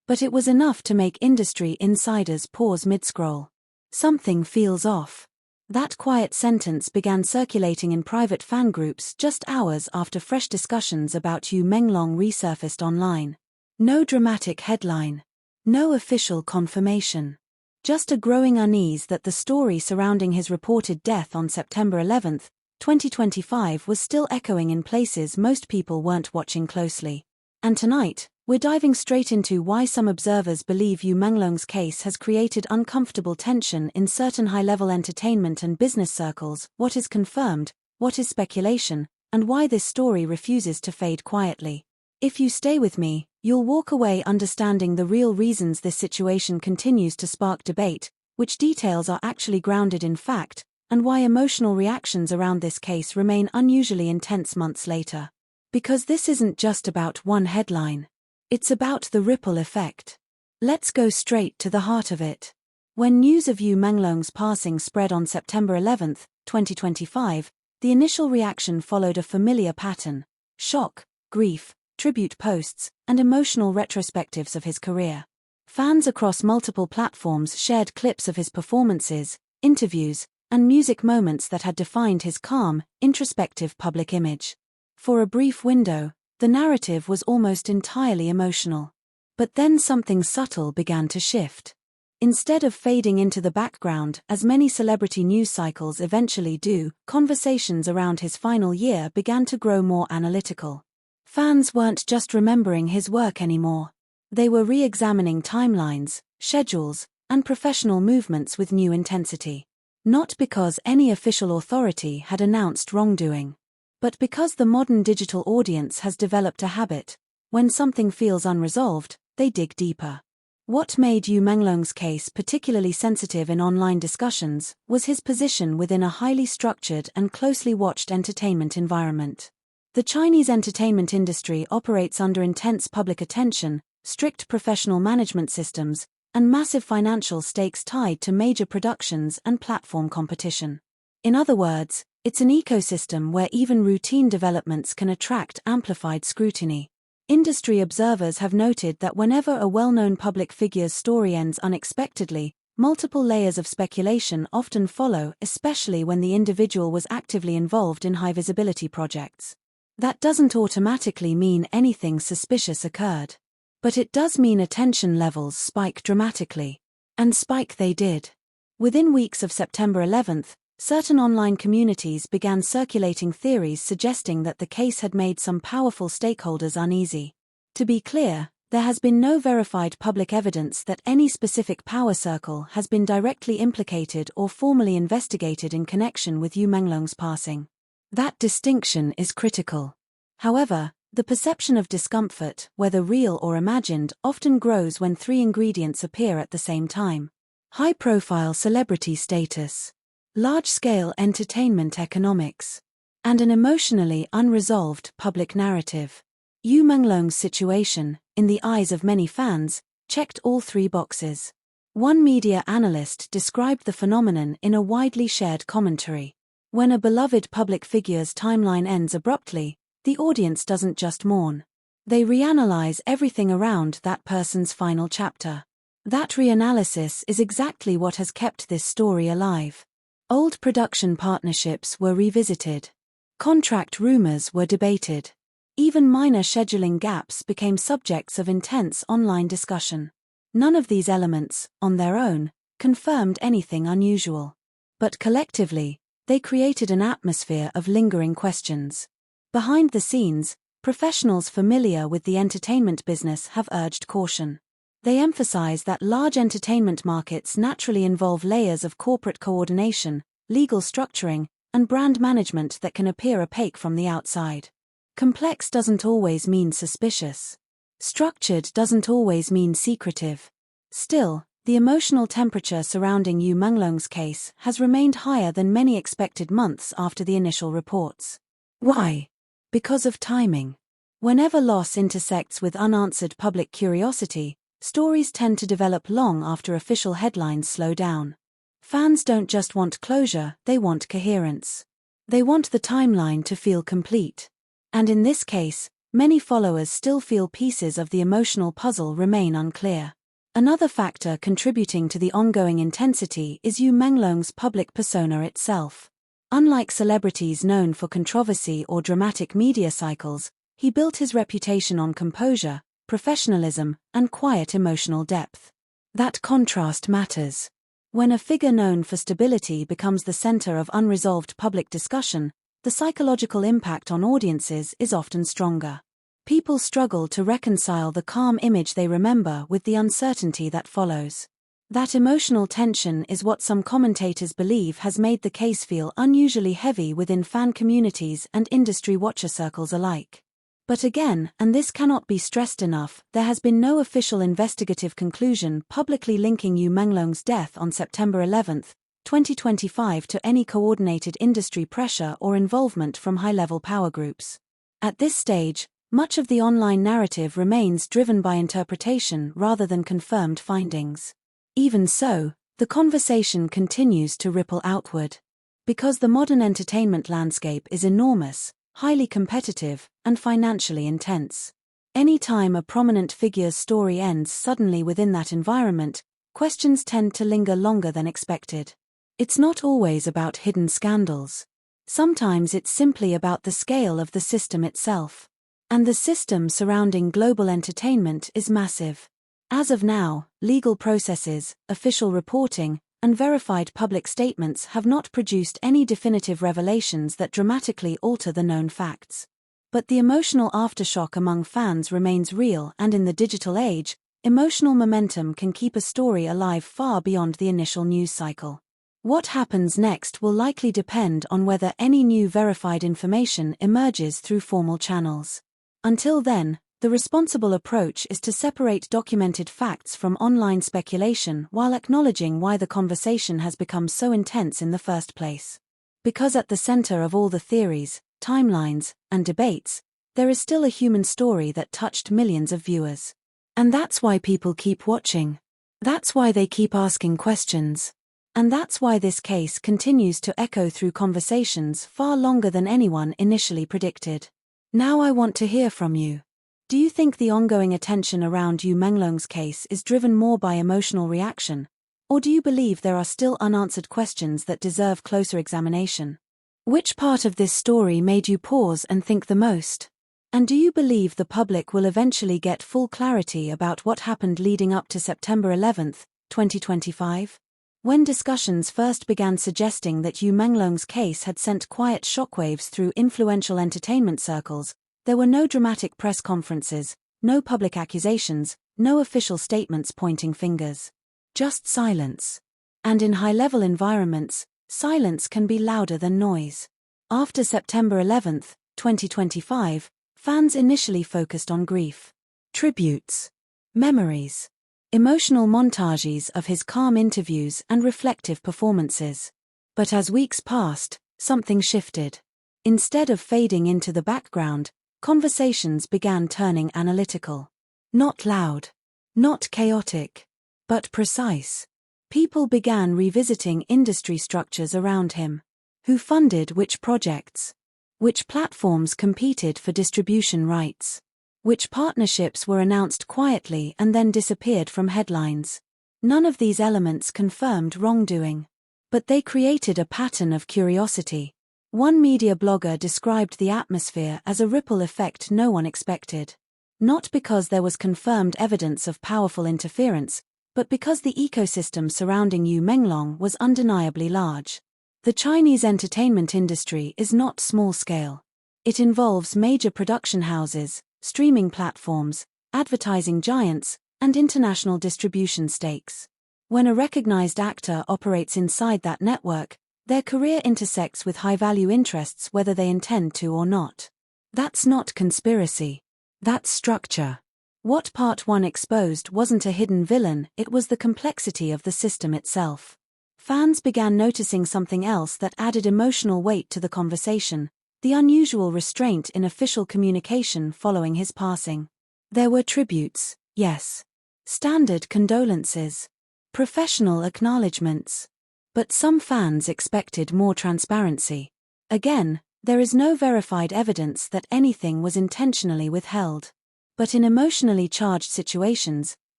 But it was enough to make industry insiders pause mid-scroll. Something feels off. That quiet sentence began circulating in private fan groups just hours after fresh discussions about Yu Menglong resurfaced online. No dramatic headline. No official confirmation. Just a growing unease that the story surrounding his reported death on September 11, 2025 was still echoing in places most people weren't watching closely. And tonight, we're diving straight into why some observers believe Yu Menglong's case has created uncomfortable tension in certain high-level entertainment and business circles, what is confirmed, what is speculation, and why this story refuses to fade quietly. If you stay with me, you'll walk away understanding the real reasons this situation continues to spark debate, which details are actually grounded in fact, and why emotional reactions around this case remain unusually intense months later. Because this isn't just about one headline. It's about the ripple effect. Let's go straight to the heart of it. When news of Yu Menglong's passing spread on September 11, 2025, the initial reaction followed a familiar pattern: shock, grief, tribute posts, and emotional retrospectives of his career. Fans across multiple platforms shared clips of his performances, interviews, and music moments that had defined his calm, introspective public image. For a brief window, the narrative was almost entirely emotional. But then something subtle began to shift. Instead of fading into the background, as many celebrity news cycles eventually do, conversations around his final year began to grow more analytical. Fans weren't just remembering his work anymore. They were re-examining timelines, schedules, and professional movements with new intensity. Not because any official authority had announced wrongdoing, but because the modern digital audience has developed a habit: when something feels unresolved, they dig deeper. What made Yu Menglong's case particularly sensitive in online discussions was his position within a highly structured and closely watched entertainment environment. The Chinese entertainment industry operates under intense public attention, strict professional management systems, and massive financial stakes tied to major productions and platform competition. In other words, it's an ecosystem where even routine developments can attract amplified scrutiny. Industry observers have noted that whenever a well-known public figure's story ends unexpectedly, multiple layers of speculation often follow, especially when the individual was actively involved in high-visibility projects. That doesn't automatically mean anything suspicious occurred. But it does mean attention levels spike dramatically. And spike they did. Within weeks of September 11, certain online communities began circulating theories suggesting that the case had made some powerful stakeholders uneasy. To be clear, there has been no verified public evidence that any specific power circle has been directly implicated or formally investigated in connection with Yu Menglong's passing. That distinction is critical. However, the perception of discomfort, whether real or imagined, often grows when three ingredients appear at the same time: high-profile celebrity status, large-scale entertainment economics, and an emotionally unresolved public narrative. Yu Menglong's situation, in the eyes of many fans, checked all three boxes. One media analyst described the phenomenon in a widely shared commentary: when a beloved public figure's timeline ends abruptly, the audience doesn't just mourn. They reanalyze everything around that person's final chapter. That reanalysis is exactly what has kept this story alive. Old production partnerships were revisited. Contract rumors were debated. Even minor scheduling gaps became subjects of intense online discussion. None of these elements, on their own, confirmed anything unusual. But collectively, they created an atmosphere of lingering questions. Behind the scenes, professionals familiar with the entertainment business have urged caution. They emphasize that large entertainment markets naturally involve layers of corporate coordination, legal structuring, and brand management that can appear opaque from the outside. Complex doesn't always mean suspicious. Structured doesn't always mean secretive. Still, the emotional temperature surrounding Yu Menglong's case has remained higher than many expected months after the initial reports. Why? Because of timing. Whenever loss intersects with unanswered public curiosity, stories tend to develop long after official headlines slow down. Fans don't just want closure, they want coherence. They want the timeline to feel complete. And in this case, many followers still feel pieces of the emotional puzzle remain unclear. Another factor contributing to the ongoing intensity is Yu Menglong's public persona itself. Unlike celebrities known for controversy or dramatic media cycles, he built his reputation on composure, professionalism, and quiet emotional depth. That contrast matters. When a figure known for stability becomes the center of unresolved public discussion, the psychological impact on audiences is often stronger. People struggle to reconcile the calm image they remember with the uncertainty that follows. That emotional tension is what some commentators believe has made the case feel unusually heavy within fan communities and industry watcher circles alike. But again, and this cannot be stressed enough, there has been no official investigative conclusion publicly linking Yu Menglong's death on September 11, 2025 to any coordinated industry pressure or involvement from high-level power groups. At this stage, much of the online narrative remains driven by interpretation rather than confirmed findings. Even so, the conversation continues to ripple outward. Because the modern entertainment landscape is enormous, highly competitive, and financially intense. Any time a prominent figure's story ends suddenly within that environment, questions tend to linger longer than expected. It's not always about hidden scandals. Sometimes it's simply about the scale of the system itself. And the system surrounding global entertainment is massive. As of now, legal processes, official reporting, and verified public statements have not produced any definitive revelations that dramatically alter the known facts. But the emotional aftershock among fans remains real, and in the digital age, emotional momentum can keep a story alive far beyond the initial news cycle. What happens next will likely depend on whether any new verified information emerges through formal channels. Until then, the responsible approach is to separate documented facts from online speculation while acknowledging why the conversation has become so intense in the first place. Because at the center of all the theories, timelines, and debates, there is still a human story that touched millions of viewers. And that's why people keep watching. That's why they keep asking questions. And that's why this case continues to echo through conversations far longer than anyone initially predicted. Now I want to hear from you. Do you think the ongoing attention around Yu Menglong's case is driven more by emotional reaction? Or do you believe there are still unanswered questions that deserve closer examination? Which part of this story made you pause and think the most? And do you believe the public will eventually get full clarity about what happened leading up to September 11, 2025? When discussions first began suggesting that Yu Menglong's case had sent quiet shockwaves through influential entertainment circles, there were no dramatic press conferences, no public accusations, no official statements pointing fingers. Just silence. And in high-level environments, silence can be louder than noise. After September 11, 2025, fans initially focused on grief. Tributes. Memories. Emotional montages of his calm interviews and reflective performances. But as weeks passed, something shifted. Instead of fading into the background, conversations began turning analytical. Not loud. Not chaotic. But precise. People began revisiting industry structures around him. Who funded which projects? Which platforms competed for distribution rights? Which partnerships were announced quietly and then disappeared from headlines? None of these elements confirmed wrongdoing. But they created a pattern of curiosity. One media blogger described the atmosphere as a ripple effect no one expected. Not because there was confirmed evidence of powerful interference, but because the ecosystem surrounding Yu Menglong was undeniably large. The Chinese entertainment industry is not small-scale. It involves major production houses, streaming platforms, advertising giants, and international distribution stakes. When a recognized actor operates inside that network, their career intersects with high-value interests whether they intend to or not. That's not conspiracy. That's structure. What Part 1 exposed wasn't a hidden villain, it was the complexity of the system itself. Fans began noticing something else that added emotional weight to the conversation: the unusual restraint in official communication following his passing. There were tributes, yes. Standard condolences. Professional acknowledgements. But some fans expected more transparency. Again, There is no verified evidence that anything was intentionally withheld. But in emotionally charged situations,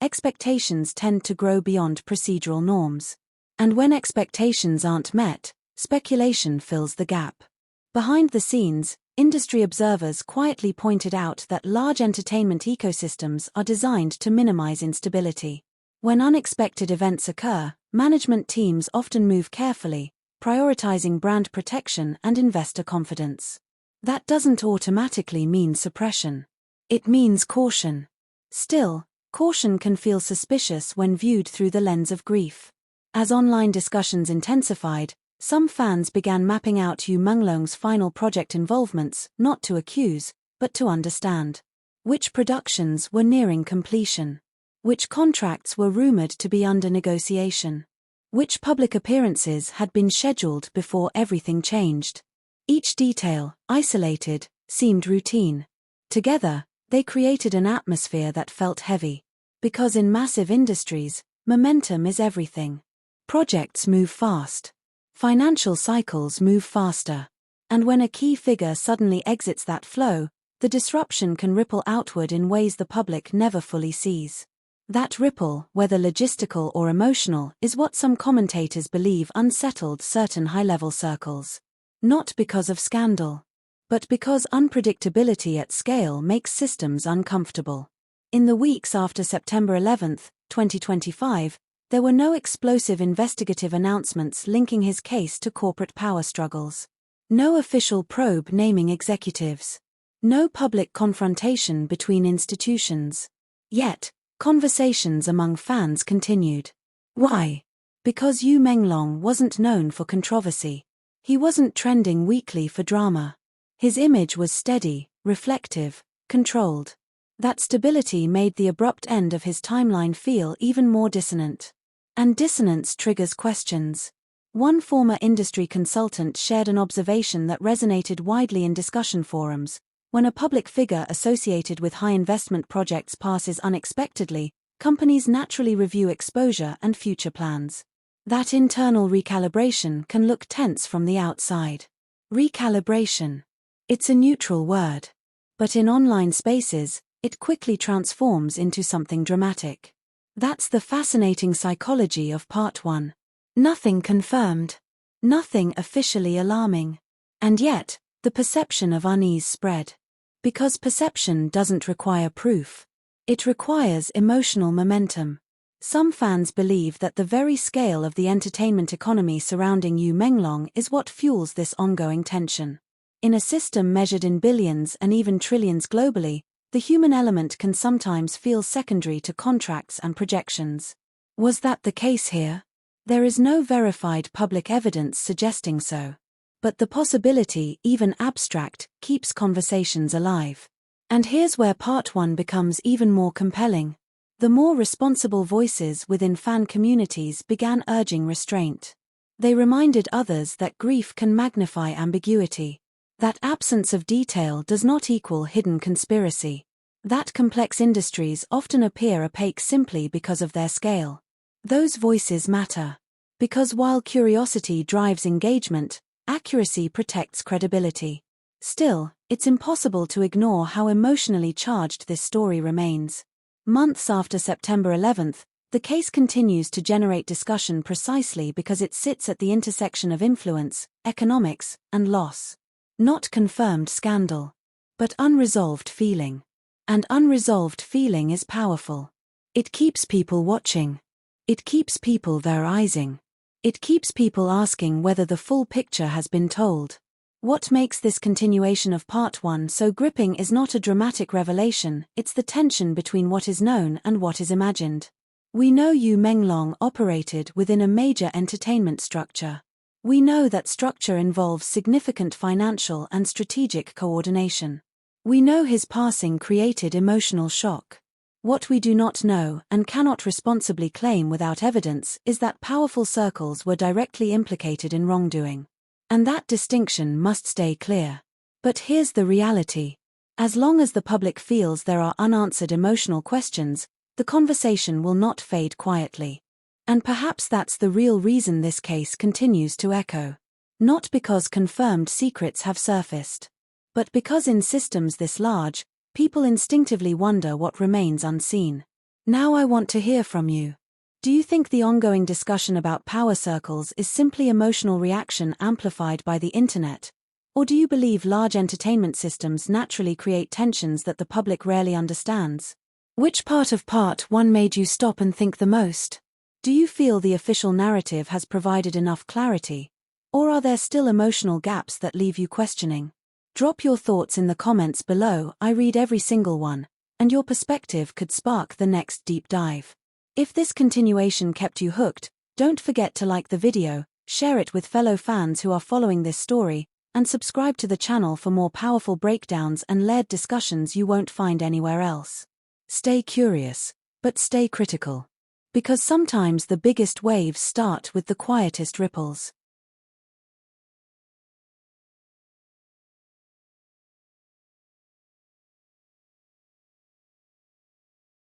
expectations tend to grow beyond procedural norms. And when expectations aren't met, speculation fills the gap. Behind the scenes, industry observers quietly pointed out that large entertainment ecosystems are designed to minimize instability. When unexpected events occur, management teams often move carefully, prioritizing brand protection and investor confidence. That doesn't automatically mean suppression. It means caution. Still, caution can feel suspicious when viewed through the lens of grief. As online discussions intensified, some fans began mapping out Yu Menglong's final project involvements, not to accuse, but to understand. Which productions were nearing completion? Which contracts were rumored to be under negotiation? Which public appearances had been scheduled before everything changed? Each detail, isolated, seemed routine. Together, they created an atmosphere that felt heavy. Because in massive industries, momentum is everything. Projects move fast. Financial cycles move faster. And when a key figure suddenly exits that flow, the disruption can ripple outward in ways the public never fully sees. That ripple, whether logistical or emotional, is what some commentators believe unsettled certain high-level circles. Not because of scandal, but because unpredictability at scale makes systems uncomfortable. In the weeks after September 11, 2025, there were no explosive investigative announcements linking his case to corporate power struggles. No official probe naming executives. No public confrontation between institutions. Yet, conversations among fans continued. Why? Because Yu Menglong wasn't known for controversy. He wasn't trending weekly for drama. His image was steady, reflective, controlled. That stability made the abrupt end of his timeline feel even more dissonant. And dissonance triggers questions. One former industry consultant shared an observation that resonated widely in discussion forums. When a public figure associated with high-investment projects passes unexpectedly, companies naturally review exposure and future plans. That internal recalibration can look tense from the outside. Recalibration. It's a neutral word. But in online spaces, it quickly transforms into something dramatic. That's the fascinating psychology of Part 1. Nothing confirmed. Nothing officially alarming. And yet, the perception of unease spread. Because perception doesn't require proof. It requires emotional momentum. Some fans believe that the very scale of the entertainment economy surrounding Yu Menglong is what fuels this ongoing tension. In a system measured in billions and even trillions globally, the human element can sometimes feel secondary to contracts and projections. Was that the case here? There is no verified public evidence suggesting so. But the possibility, even abstract, keeps conversations alive. And here's where Part 1 becomes even more compelling. The more responsible voices within fan communities began urging restraint. They reminded others that grief can magnify ambiguity. That absence of detail does not equal hidden conspiracy. That complex industries often appear opaque simply because of their scale. Those voices matter. Because while curiosity drives engagement, accuracy protects credibility. Still, it's impossible to ignore how emotionally charged this story remains. Months after September 11, the case continues to generate discussion precisely because it sits at the intersection of influence, economics, and loss. Not confirmed scandal, but unresolved feeling. And unresolved feeling is powerful. It keeps people watching. It keeps people theorizing. It keeps people asking whether the full picture has been told. What makes this continuation of Part 1 so gripping is not a dramatic revelation, it's the tension between what is known and what is imagined. We know Yu Menglong operated within a major entertainment structure. We know that structure involves significant financial and strategic coordination. We know his passing created emotional shock. What we do not know and cannot responsibly claim without evidence is that powerful circles were directly implicated in wrongdoing. And that distinction must stay clear. But here's the reality. As long as the public feels there are unanswered emotional questions, the conversation will not fade quietly. And perhaps that's the real reason this case continues to echo. Not because confirmed secrets have surfaced, but because in systems this large, people instinctively wonder what remains unseen. Now I want to hear from you. Do you think the ongoing discussion about power circles is simply emotional reaction amplified by the internet? Or do you believe large entertainment systems naturally create tensions that the public rarely understands? Which part of part one made you stop and think the most? Do you feel the official narrative has provided enough clarity? Or are there still emotional gaps that leave you questioning? Drop your thoughts in the comments below. I read every single one, and your perspective could spark the next deep dive. If this continuation kept you hooked, don't forget to like the video, share it with fellow fans who are following this story, and subscribe to the channel for more powerful breakdowns and layered discussions you won't find anywhere else. Stay curious, but stay critical. Because sometimes the biggest waves start with the quietest ripples.